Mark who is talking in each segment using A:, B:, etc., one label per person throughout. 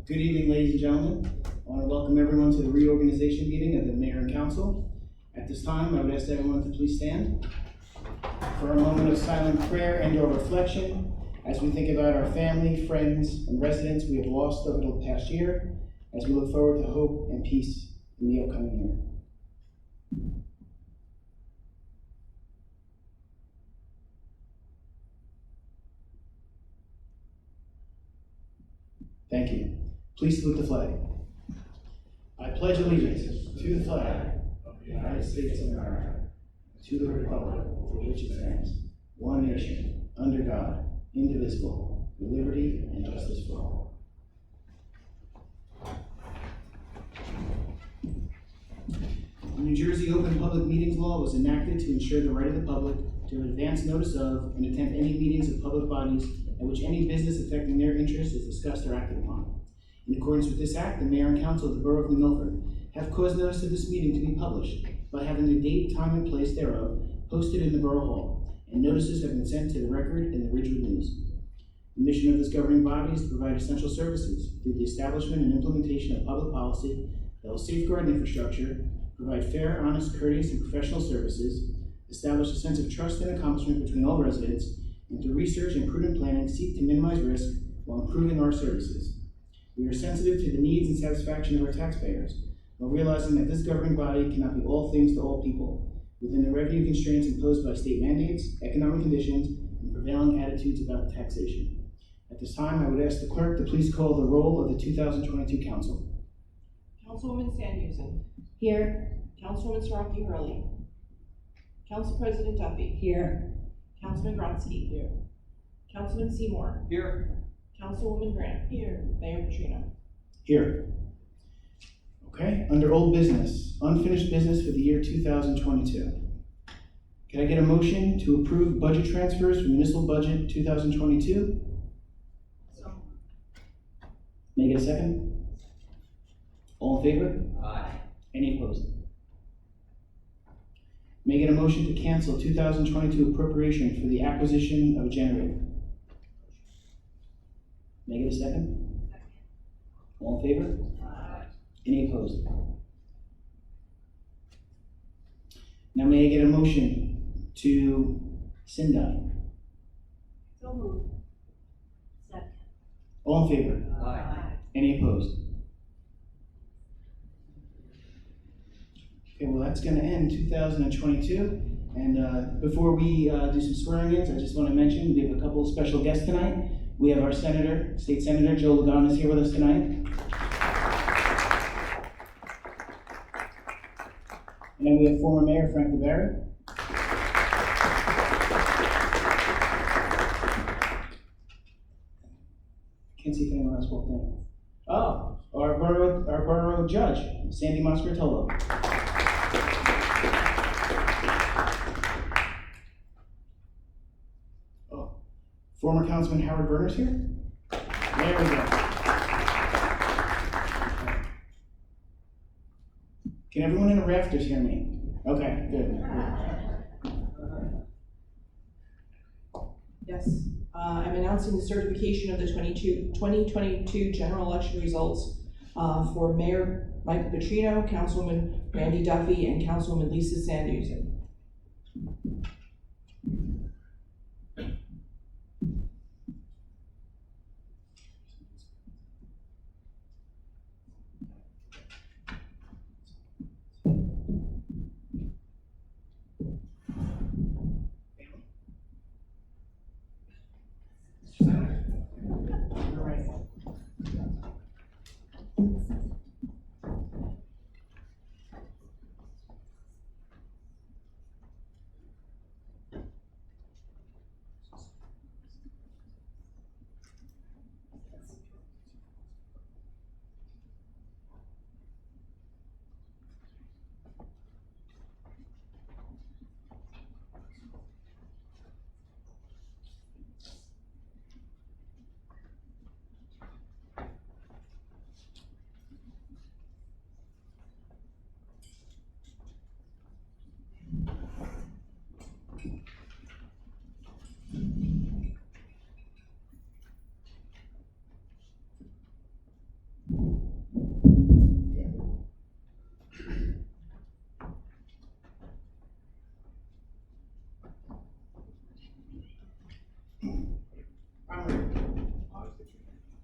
A: Good evening, ladies and gentlemen. I want to welcome everyone to the reorganization meeting of the Mayor and Council. At this time, I would ask everyone to please stand for a moment of silent prayer and or reflection as we think about our family, friends, and residents we have lost over the past year, as we look forward to hope and peace in the upcoming year. Thank you. Please salute the flag. I pledge allegiance to the flag of the United States of America, to the republic for which it stands, one nation, under God, indivisible, with liberty and justice for all. The New Jersey Open Public Meetings Law was enacted to ensure the right of the public to advance notice of and attend any meetings of public bodies at which any business affecting their interests is discussed or acted upon. In accordance with this act, the Mayor and Council of the Borough of New Milford have caused notice of this meeting to be published by having the date, time, and place thereof posted in the Borough Hall, and notices have been sent to the Record and the Ridgewood News. The mission of this governing body is to provide essential services through the establishment and implementation of public policy that will safeguard infrastructure, provide fair, honest, courteous, and professional services, establish a sense of trust and accomplishment between all residents, and through research and prudent planning seek to minimize risk while improving our services. We are sensitive to the needs and satisfaction of our taxpayers, while realizing that this governing body cannot be all things to all people, within the revenue constraints imposed by state mandates, economic conditions, and prevailing attitudes about taxation. At this time, I would ask the clerk to please call the roll of the 2022 council.
B: Councilwoman Sandhusen.
C: Here.
B: Councilwoman Siraki Hurley. Council President Duffy.
C: Here.
B: Councilman Grotzky.
C: Here.
B: Councilman Seymour.
A: Here.
B: Councilwoman Grant.
C: Here.
B: Mayor Petrino.
A: Here. Okay, under old business, unfinished business for the year 2022. Can I get a motion to approve budget transfers for municipal budget 2022? May I get a second? All in favor?
D: Aye.
A: Any opposed? May I get a motion to cancel 2022 appropriation for the acquisition of a generator? May I get a second? All in favor?
D: Aye.
A: Any opposed? Now may I get a motion to Sindai?
C: So moved. Second.
A: All in favor?
D: Aye.
A: Any opposed? Okay, well, that's going to end 2022. And before we do some swearing-ins, I just want to mention we have a couple of special guests tonight. We have our Senator, State Senator Joe Ligon is here with us tonight. And then we have former Mayor Frank DeBerry. Can't see if anyone else walked in. Oh, our borough judge, Sandy Mascartolo. Oh, former Councilman Howard Berner's here. There we go. Can everyone in the rafters hear me? Okay, good.
B: Yes. I'm announcing the certification of the 2022 general election results for Mayor Michael Petrino, Councilwoman Randy Duffy, and Councilwoman Lisa Sandhusen.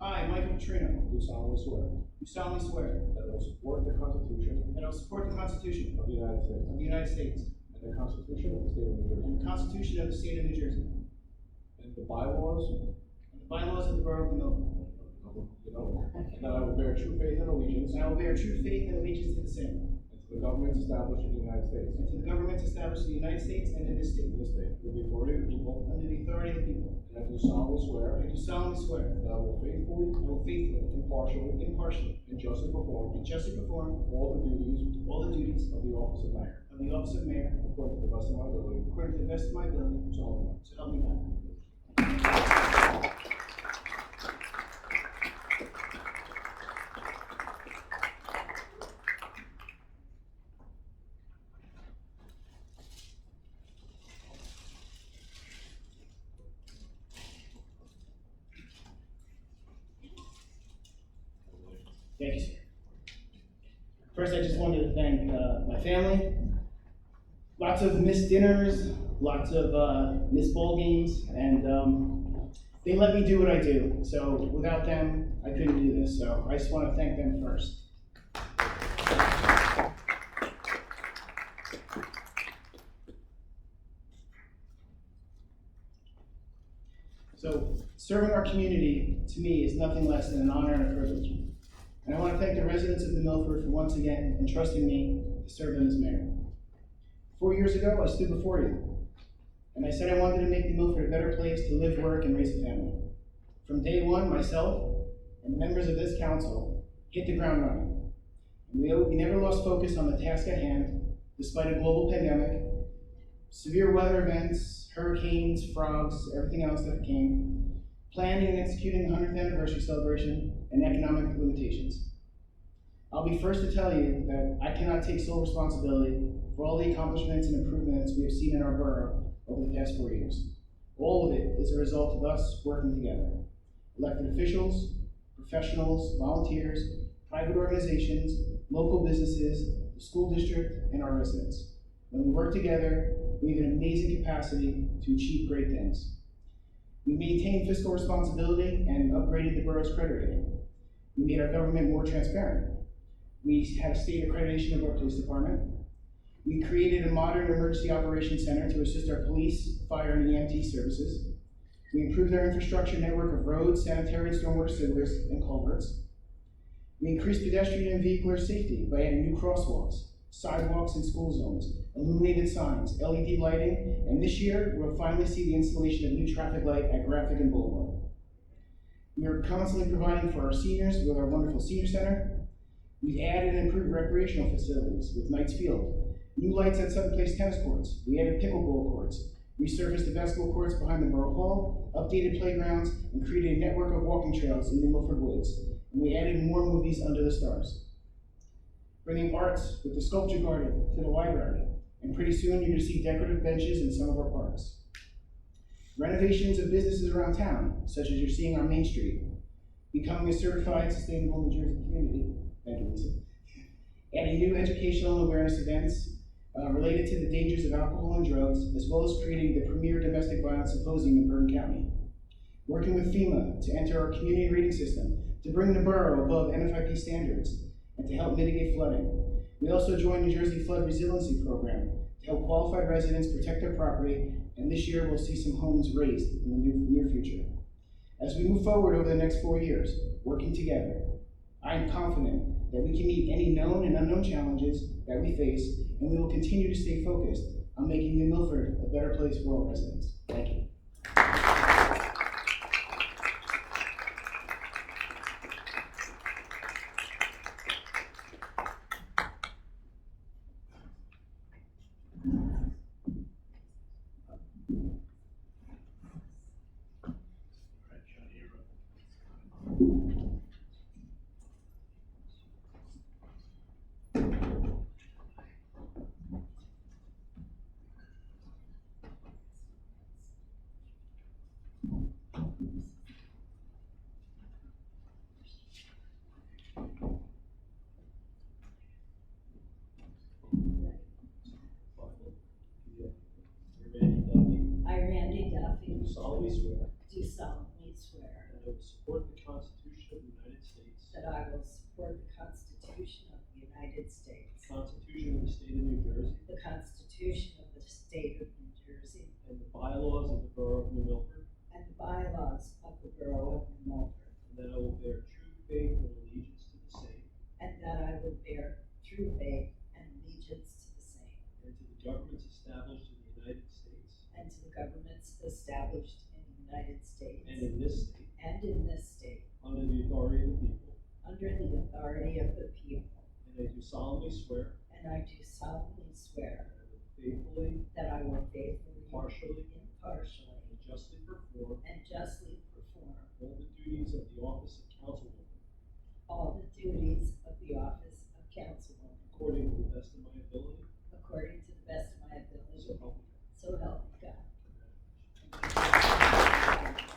A: I, Michael Petrino,
D: do solemnly swear
A: do solemnly swear
D: that I will support the Constitution
A: that I will support the Constitution
D: of the United States
A: of the United States
D: and the Constitution of the State of New Jersey,
A: and the Constitution of the State of New Jersey,
D: and the bylaws
A: and the bylaws of the Borough of Milford,
D: and that I will bear true faith and allegiance
A: and I will bear true faith and allegiance to the same,
D: and to the governments established in the United States
A: and to the governments established in the United States and in this state,
D: with the authority of the people,
A: under the authority of the people.
D: and I do solemnly swear
A: I do solemnly swear
D: that I will faithfully, impartially, and justly perform all the duties of the office of mayor, according to the best of my ability,
A: according to the best of my ability,
D: so help me God.
A: so help me God. Thank you, sir. First, I just wanted to thank my family. Lots of missed dinners, lots of missed ball games, and they let me do what I do. So without them, I couldn't do this. So I just want to thank them first. So serving our community, to me, is nothing less than an honor and a privilege. And I want to thank the residents of the Milford for once again entrusting me to serve them as mayor. 4 years ago, I stood before you, and I said I wanted to make the Milford a better place to live, work, and raise a family. From day one, myself and members of this council hit the ground running. And we never lost focus on the task at hand, despite a global pandemic, severe weather events, hurricanes, frogs, everything else that came, planning and executing the 100th anniversary celebration, and economic limitations. I'll be first to tell you that I cannot take sole responsibility for all the accomplishments and improvements we have seen in our borough over the past 4 years. All of it is a result of us working together. Elected officials, professionals, volunteers, private organizations, local businesses, the school district, and our residents. When we work together, we have an amazing capacity to achieve great things. We maintained fiscal responsibility and upgraded the borough's credit rating. We made our government more transparent. We had a state accreditation of our police department. We created a modern emergency operations center to assist our police, fire, and EMT services. We improved our infrastructure network of roads, sanitary and stormwater sewers, and culverts. We increased pedestrian and vehicular safety by adding new crosswalks, sidewalks in school zones, illuminated signs, LED lighting, and this year, we'll finally see the installation of new traffic light at Graphic and Boulevard. We are constantly providing for our seniors with our wonderful senior center. We've added and improved recreational facilities with Knights Field, new lights at Sutton Place tennis courts. We added pickleball courts, resurfaced the basketball courts behind the Borough Hall, updated playgrounds, and created a network of walking trails in the Milford Woods. And we added more movies under the stars. Bringing arts with the sculpture garden to the library, and pretty soon you're going to see decorative benches in some of our parks. Renovations of businesses around town, such as you're seeing on Main Street. Becoming a certified sustainable New Jersey community. Thank you, Lisa. Adding new educational and awareness events related to the dangers of alcohol and drugs, as well as creating the premier domestic violence symposium in Bergen County. Working with FEMA to enter our community rating system, to bring the borough above NFIP standards, and to help mitigate flooding. We also joined New Jersey Flood Resiliency Program to help qualified residents protect their property, and this year we'll see some homes raised in the near future. As we move forward over the next 4 years, working together, I am confident that we can meet any known and unknown challenges that we face, and we will continue to stay focused on making New Milford a better place for all residents. Thank you.
C: that I will support the Constitution of the United States,
E: the Constitution of the State of New Jersey,
C: the Constitution of the State of New Jersey,
E: and the bylaws of the Borough of New Milford,
C: and the bylaws of the Borough of New Milford,
E: and that I will bear true faith and allegiance to the same,
C: and that I will bear true faith and allegiance to the same,
E: and to the governments established in the United States
C: and to the governments established in the United States
E: and in this state,
C: and in this state,
E: under the authority of the people.
C: under the authority of the people.
E: And I do solemnly swear
C: And I do solemnly swear
E: that I will faithfully,
C: that I will faithfully,
E: impartially,
C: impartially,
E: and justly perform
C: and justly perform
E: all the duties of the office of councilwoman
C: all the duties of the office of councilwoman
E: according to the best of my ability,
C: according to the best of my ability,
E: so help me God.
C: so help me God.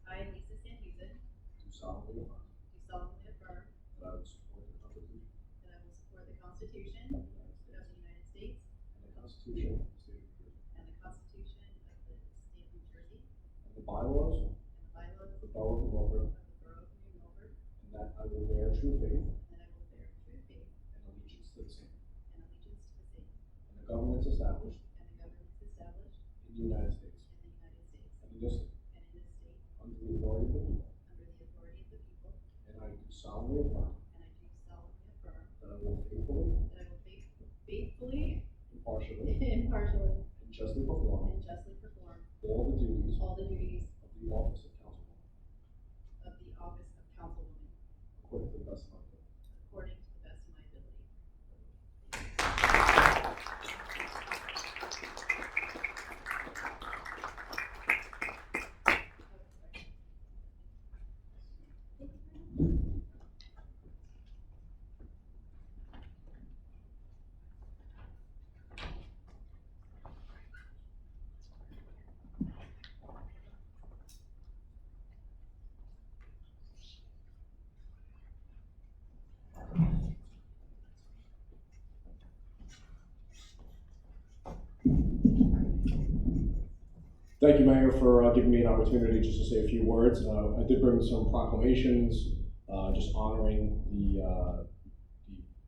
F: I, Lisa Sanhuzen,
D: Do solemnly affirm
F: do solemnly affirm
D: that I will support the Constitution
F: that I will support the Constitution
D: of
F: of
D: the United States
F: the United States
D: and the Constitution of the State of New Jersey,
F: and the Constitution of the State of New Jersey
D: and the bylaws
F: and the bylaws
D: of the
F: of
D: Borough of New Milford,
F: the Borough of New Milford,
D: and that I will bear true faith
F: and I will bear true faith
D: and allegiance to the same,
F: and allegiance to the same
D: and the governments established
F: and the governments established
D: in the United States
F: in the United States
D: and in this state,
F: and in this state,
D: under the authority of the people,
F: under the authority of the people,
D: and I do solemnly affirm
F: and I do solemnly affirm
D: that I will faithfully,
F: that I will faithfully,
D: impartially,
F: impartially,
D: and justly perform
F: and justly perform
D: all the duties
F: all the duties
D: of the office of councilwoman
F: of the office of councilwoman
D: according to the best of my ability.
F: according to the best of my ability.
G: Thank you, Mayor, for giving me an opportunity just to say a few words. I did bring some proclamations, just honoring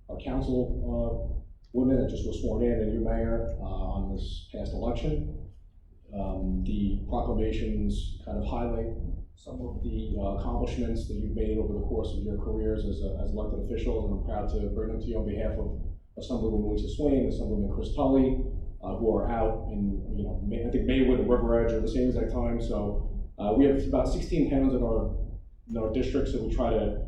G: our council women that just was sworn in, and you, Mayor, on this past election. The proclamations kind of highlight some of the accomplishments that you've made over the course of your careers as elected officials, and I'm proud to bring them to you on behalf of Assemblywoman Lisa Swain, Assemblyman Chris Tully, who are out in, I think Maywood and River Edge are the same exact time. So we have about 16 towns in our district, so we try to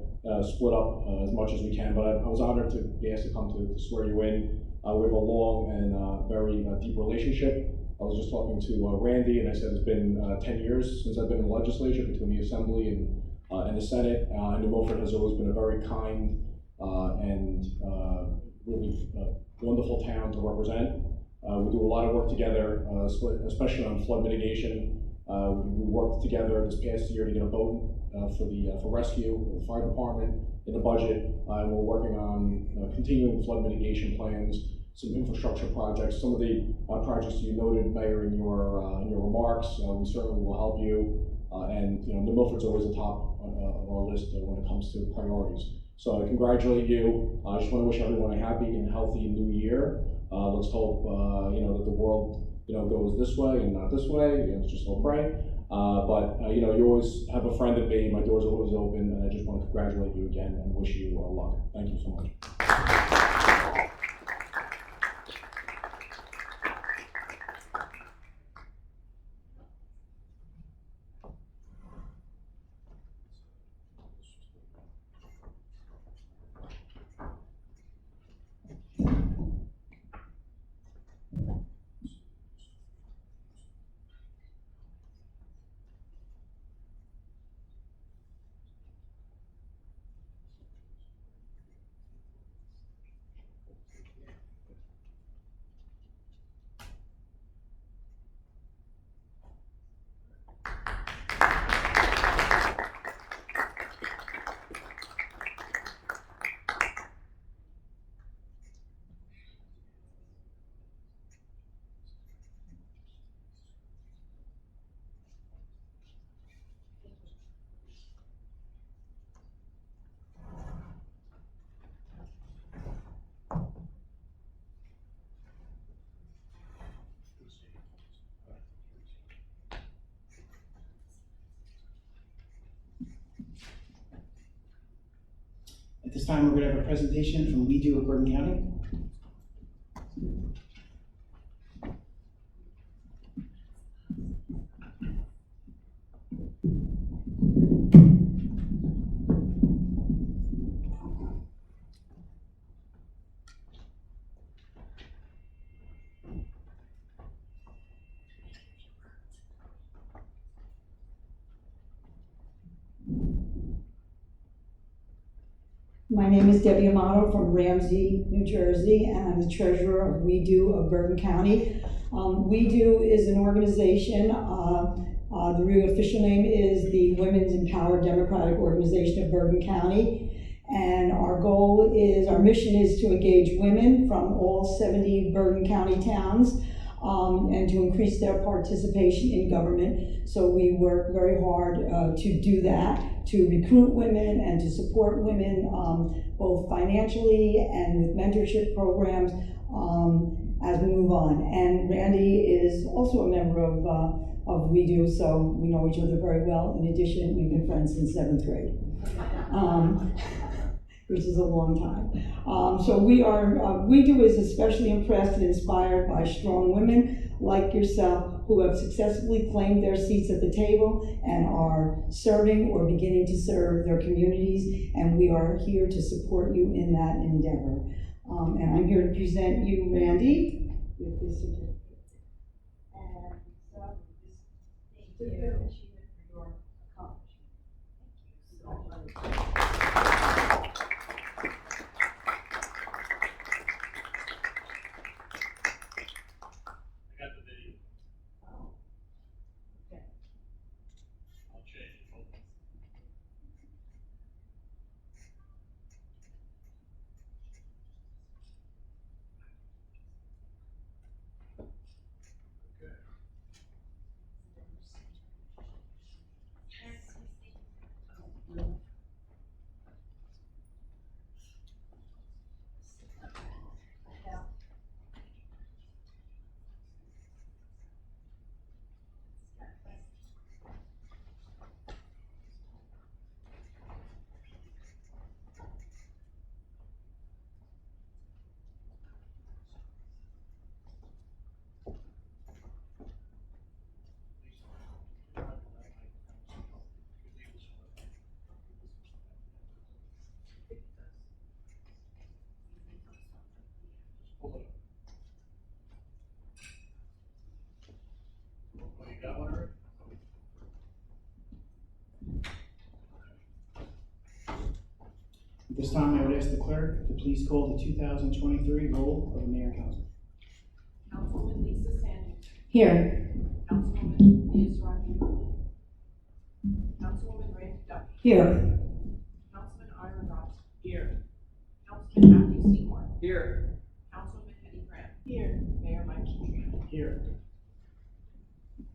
G: split up as much as we can. But I was honored to be asked to come to swear you in. We have a long and very deep relationship. I was just talking to Randy, and I said it's been 10 years since I've been in the legislature, between the Assembly and the Senate. And New Milford has always been a very kind and really wonderful town to represent. We do a lot of work together, especially on flood mitigation. We worked together this past year to get a boat for rescue, the fire department, in the budget. And we're working on continuing flood mitigation plans, some infrastructure projects. Some of the projects you noted, Mayor, in your remarks, we certainly will help you. And New Milford's always the top of our list when it comes to priorities. So I congratulate you. I just want to wish everyone a happy and healthy new year. Let's hope that the world goes this way and not this way. Let's just all pray. But you always have a friend in me. My door's always open, and I just want to congratulate you again and wish you luck. Thank you so much.
A: At this time, we're going to have a presentation from We Do of Bergen County.
H: My name is Debbie Amato from Ramsey, New Jersey, and I'm the treasurer of We Do of Bergen County. We Do is an organization, the real official name is the Women's Empowered Democratic Organization of Bergen County. And our goal is, our mission is to engage women from all 70 Bergen County towns and to increase their participation in government. So we work very hard to do that, to recruit women and to support women both financially and with mentorship programs as we move on. And Randy is also a member of We Do, so we know each other very well. In addition, we've been friends since 7th grade. Which is a long time. So We Do is especially impressed and inspired by strong women like yourself who have successfully claimed their seats at the table and are serving or beginning to serve their communities, and we are here to support you in that endeavor. And I'm here to present you, Randy, with this certificate.
C: And so, thank you, achievement for your accomplishment. Thank you so much.
E: I got the video.
C: Oh, okay.
E: I'll change it. Hold on. Okay.
C: Yeah.
E: Hold it up. Oh, you got one already?
A: At this time, I would ask the clerk to please call the 2023 roll of the mayor and council.
B: Councilwoman Lisa Sanders.
H: Here.
B: Councilwoman Leah Saraki. Councilwoman Randy Duffy.
H: Here.
B: Councilman Ira Ross. Here. Councilman Matthew Seymour.
D: Here.
B: Councilwoman Eddie Grant. Here. Mayor Mike Petrino.
A: Here.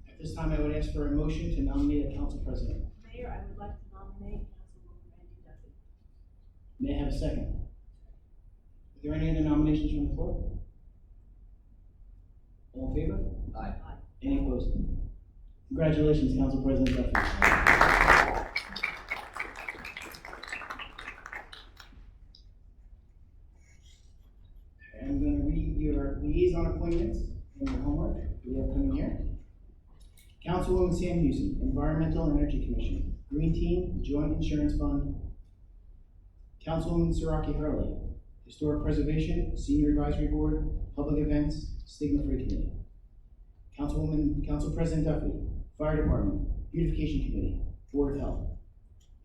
A: At this time, I would ask for a motion to nominate a council president.
C: Mayor, I would like to nominate Councilwoman Randy Duffy.
A: May I have a second? Are there any other nominations from the floor? All in favor?
D: Aye.
A: Any opposed? Congratulations, Council President Duffy. I'm going to read your liaison appointments and your homework for the upcoming year. Councilwoman Sam Houston, Environmental and Energy Commission, Green Team, Joint Insurance Fund. Councilwoman Saraki Hurley, Historic Preservation, Senior Advisory Board, Public Events, Stigma Free Committee. Council President Duffy, Fire Department, Beautification Committee, Board of Health.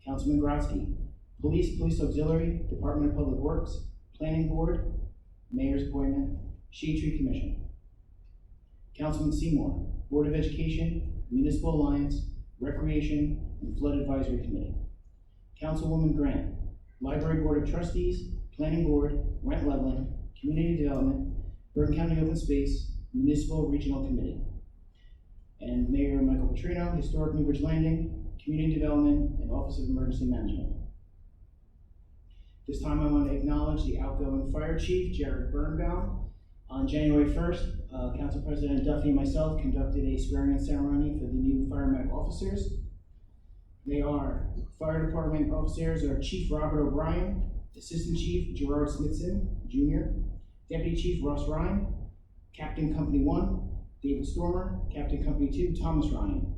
A: Councilman Grodzki, Police Auxiliary, Department of Public Works, Planning Board, Mayor's Appointment, Shade Tree Commission. Councilman Seymour, Board of Education, Municipal Alliance, Recreation, and Flood Advisory Committee. Councilwoman Grant, Library Board of Trustees, Planning Board, Rent Leveling, Community Development, Bergen County Open Space, Municipal Regional Committee. And Mayor Michael Petrino, Historic Newbridge Landing, Community Development, and Office of Emergency Management. This time I want to acknowledge the outgoing Fire Chief, Jared Birnbaum. On January 1st, Council President Duffy and myself conducted a swearing-in ceremony for the new fire medic officers. They are Fire Department officers are Chief Robert O'Brien, Assistant Chief Gerard Smithson, Jr., Deputy Chief Russ Ryan, Captain Company 1, David Stormer, Captain Company 2, Thomas Ryan,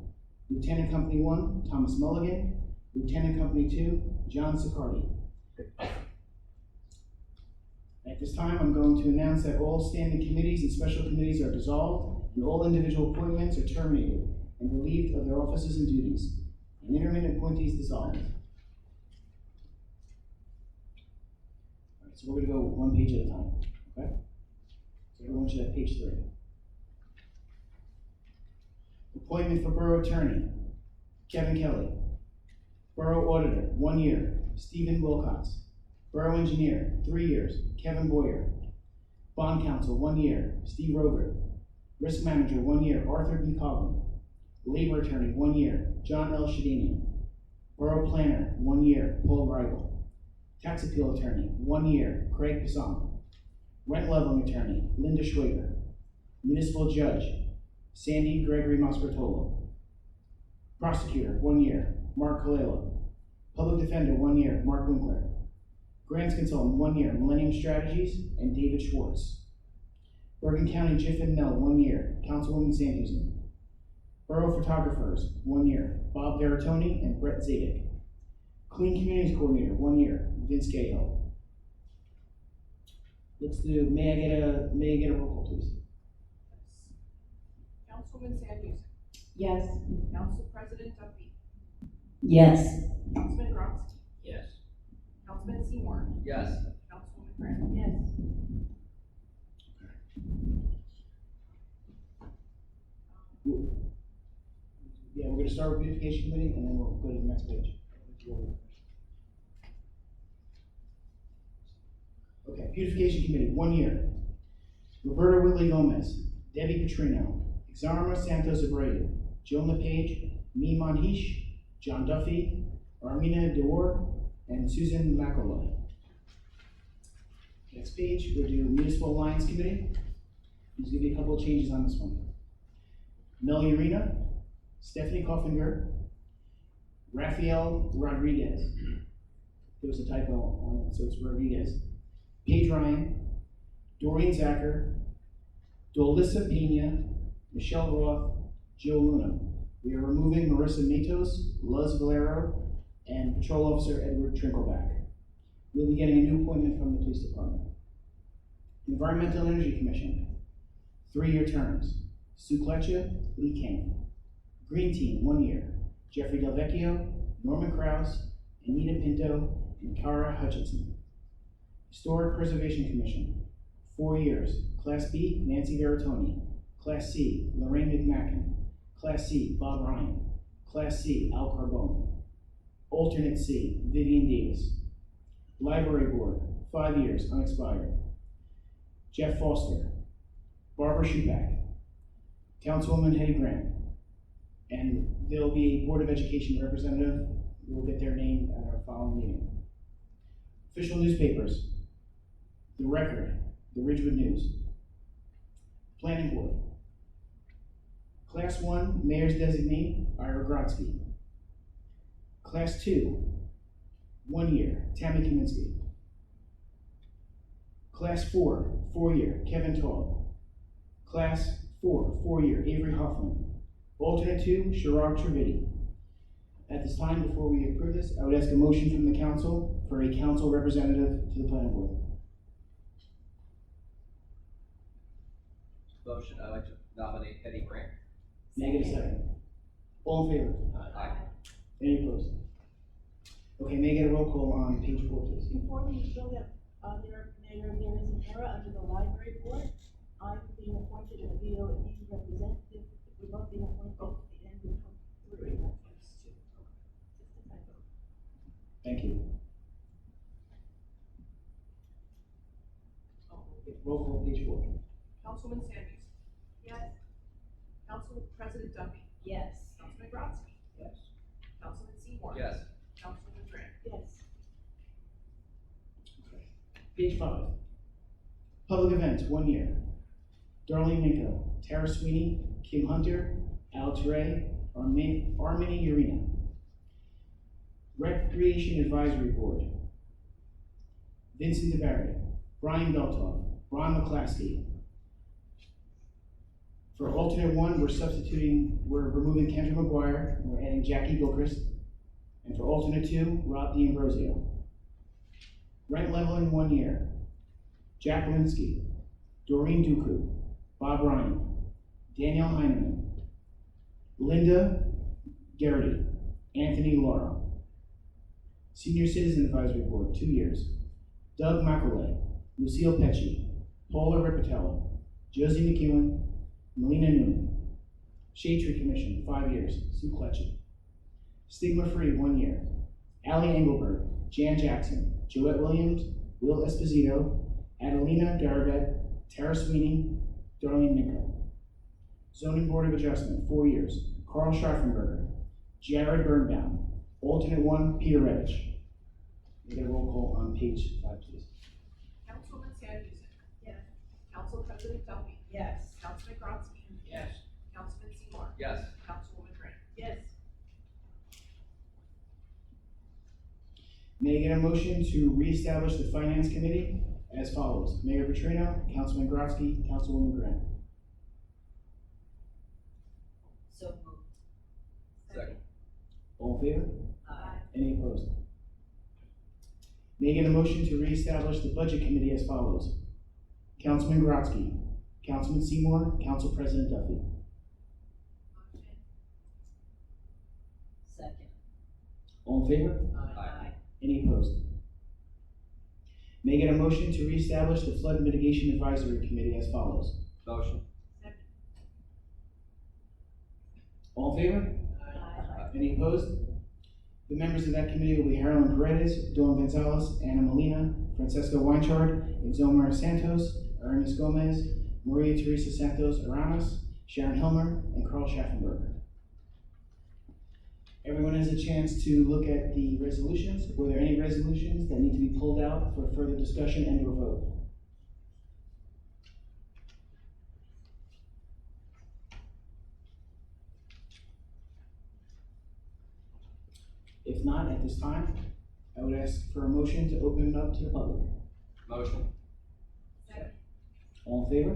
A: Lieutenant Company 1, Thomas Mulligan, Lieutenant Company 2, John Sicardi. At this time, I'm going to announce that all standing committees and special committees are dissolved, and all individual appointments are terminated and relieved of their offices and duties, and intermittent appointees dissolved. All right, so we're gonna go one page at a time, okay? So everyone should have page 3. Appointment for Borough Attorney, Kevin Kelly. Borough Auditor, 1 year, Stephen Wilcox. Borough Engineer, 3 years, Kevin Boyer. Bond Counsel, 1 year, Steve Robert. Risk Manager, 1 year, Arthur B. Coughlin. Labor Attorney, 1 year, John L. Shadanian. Borough Planner, 1 year, Paul Reigel. Tax Appeal Attorney, 1 year, Craig Pisson. Rent Leveling Attorney, Linda Schwager. Municipal Judge, Sandy Gregory Maspertolo. Prosecutor, 1 year, Mark Colella. Public Defender, 1 year, Mark Winkler. Grants Consultant, 1 year, Millennium Strategies, and David Schwartz. Bergen County Jiff and Mel, 1 year, Councilwoman Sandhusen. Borough Photographers, 1 year, Bob Veratoni and Brett Zadek. Clean Communities Coordinator, 1 year, Vince Cahill. Let's do, may I get a roll call, please?
B: Councilwoman Sandhusen.
H: Yes.
B: Council President Duffy.
H: Yes.
B: Councilman Grotzky.
E: Yes.
B: Councilman Seymour.
E: Yes.
B: Councilwoman Graham.
C: Yes.
A: Yeah, we're gonna start with Beautification Committee, and then we'll go to the next page. Okay, Beautification Committee, 1 year. Roberta Whitley Gomez, Debbie Petrino, Exarma Santos Abreu, Joan LePage, Mee Monhish, John Duffy, Armina Dewar, and Susan McElroy. Next page, we'll do Municipal Alliance Committee. There's gonna be a couple of changes on this one. Mel Urena, Stephanie Koffinger, Rafael Rodriguez. There was a typo on it, so it's Rodriguez. Paige Ryan, Dorian Zacher, Dolissa Pena, Michelle Roth, Joe Luna. We are removing Marissa Matos, Luz Valero, and Patrol Officer Edward Trinkleback. We'll be getting a new appointment from the Police Department. Environmental Energy Commission, 3-year terms. Sue Kletcher, Lee King. Green Team, 1 year. Jeffrey Del Vecchio, Norman Kraus, Anita Pinto, and Kara Hutchinson. Historic Preservation Commission, 4 years. Class B, Nancy Veratoni. Class C, Lorraine McMacken. Class C, Bob Ryan. Class C, Al Carbone. Alternate C, Vivian Davis. Library Board, 5 years, unexpired. Jeff Foster. Barbara Schuback. Councilwoman Hetty Grant. And there'll be a Board of Education representative. We'll get their name at our following meeting. Official newspapers. The Record, the Ridgewood News. Planning Board. Class 1, Mayor's Designee, Ira Grotzky. Class 2, 1 year, Tammy Kaminsky. Class 4, 4 year, Kevin Taub. Class 4, 4 year, Avery Hoffman. Alternate 2, Sharad Trivedi. At this time, before we approve this, I would ask a motion from the council for a council representative to the planning board.
I: Motion, I'd like to nominate Hetty Grant.
A: May I get a second? All in favor?
I: Aye.
A: Any opposed? Okay, may I get a roll call on page 4, please?
C: Before we go there, Mayor, there is an error under the library board. I'm being appointed as VOE representative. We're both being appointed at the end of 23. Just a typo.
A: Thank you. Roll call, page 4.
B: Councilwoman Sandhusen.
C: Yes.
B: Council President Duffy.
C: Yes.
B: Councilman Grotzky.
A: Yes.
B: Councilman Seymour.
I: Yes.
B: Councilwoman Graham.
C: Yes.
A: Page 5. Public events, 1 year. Darlene Minko, Tara Sweeney, Kim Hunter, Al Teray, Armini Urena. Recreation Advisory Board. Vincent DeBarry, Brian Beltoff, Ron McClaskey. For alternate one, we're removing Kendra McGuire, and we're adding Jackie Gilchrist. And for alternate two, Rob D'Ambrosio. Rent leveling 1 year, Jack Linsky, Doreen Duku, Bob Ryan, Danielle Heineman, Linda Garrity, Anthony Laura. Senior Citizen Advisory Board, 2 years, Doug McElway, Lucille Pecci, Paula Ripatello, Josie McEwen, Melina Newman. Shade Tree Commission, 5 years, Sue Kletchett. Stigma Free, 1 year, Allie Engelberg, Jan Jackson, Joette Williams, Will Esposito, Adelina Garabet, Tara Sweeney, Darlene Nico. Zoning Board of Adjustment, 4 years, Carl Scharfenberger, Jared Birnbaum. Alternate one, Peter Redditch. We get a roll call on page 5, please.
F: Councilwoman Sanderson.
C: Yes.
F: Council President Duffy.
C: Yes.
F: Councilman Grodzki.
I: Yes.
F: Councilman Seymour.
I: Yes.
F: Councilwoman Grant.
C: Yes.
A: May I get a motion to reestablish the Finance Committee as follows? Mayor Petrino, Councilman Grodzki, Councilwoman Grant.
C: So moved.
I: Second.
A: All in favor?
C: Aye.
A: Any opposed? May I get a motion to reestablish the Budget Committee as follows? Councilman Grodzki, Councilman Seymour, Council President Duffy.
F: Motion.
C: Second.
A: All in favor?
I: Aye.
A: Any opposed? May I get a motion to reestablish the Flood Mitigation Advisory Committee as follows?
I: Motion.
F: Second.
A: All in favor?
C: Aye.
A: Any opposed? The members of that committee will be Harlan Paredes, Dawn Gonzalez, Anna Molina, Francesco Weinchard, Exomar Santos, Ernest Gomez, Maria Teresa Santos Aranas, Sharon Hilmer, and Carl Schaffenberger. Everyone has a chance to look at the resolutions. Were there any resolutions that need to be pulled out for further discussion and or vote? If not, at this time, I would ask for a motion to open it up to the public.
I: Motion.
F: Second.
A: All in favor?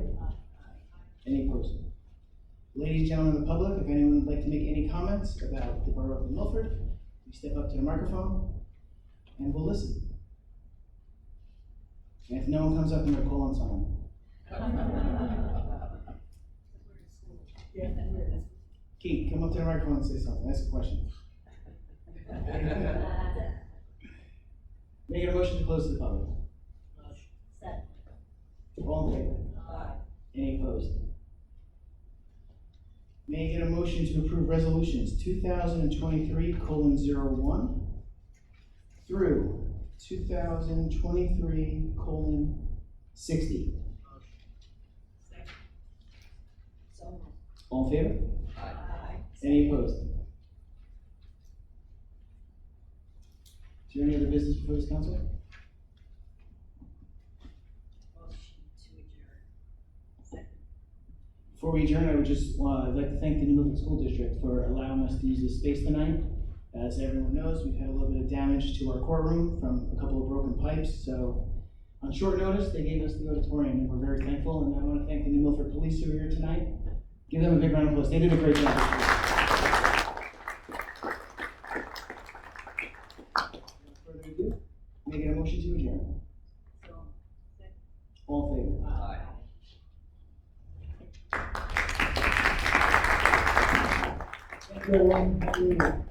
A: Any opposed? Ladies and gentlemen of the public, if anyone would like to make any comments about the Borough of Milford, please step up to the microphone and we'll listen. And if no one comes up, I'm gonna call on someone. Keith, come up to the microphone and say something. Ask a question. Make a motion to close to the public.
C: Second.
A: All in favor?
C: Aye.
A: Any opposed? May I get a motion to approve resolutions 2023:01 through 2023:60?
F: Second.
C: So moved.
A: All in favor?
C: Aye.
A: Any opposed? Is there any other business before this council?
C: Motion to adjourn. Second.
A: Before we adjourn, I would just like to thank the New Milford School District for allowing us to use this space tonight. As everyone knows, we've had a little bit of damage to our courtroom from a couple of broken pipes, so on short notice, they gave us the auditorium, and we're very thankful. And I want to thank the New Milford Police who are here tonight. Give them a big round of applause. They did a great job. Without further ado, may I get a motion to adjourn?
C: So, second.
A: All in favor?
I: Aye.
H: Thank you, everyone. Happy New Year.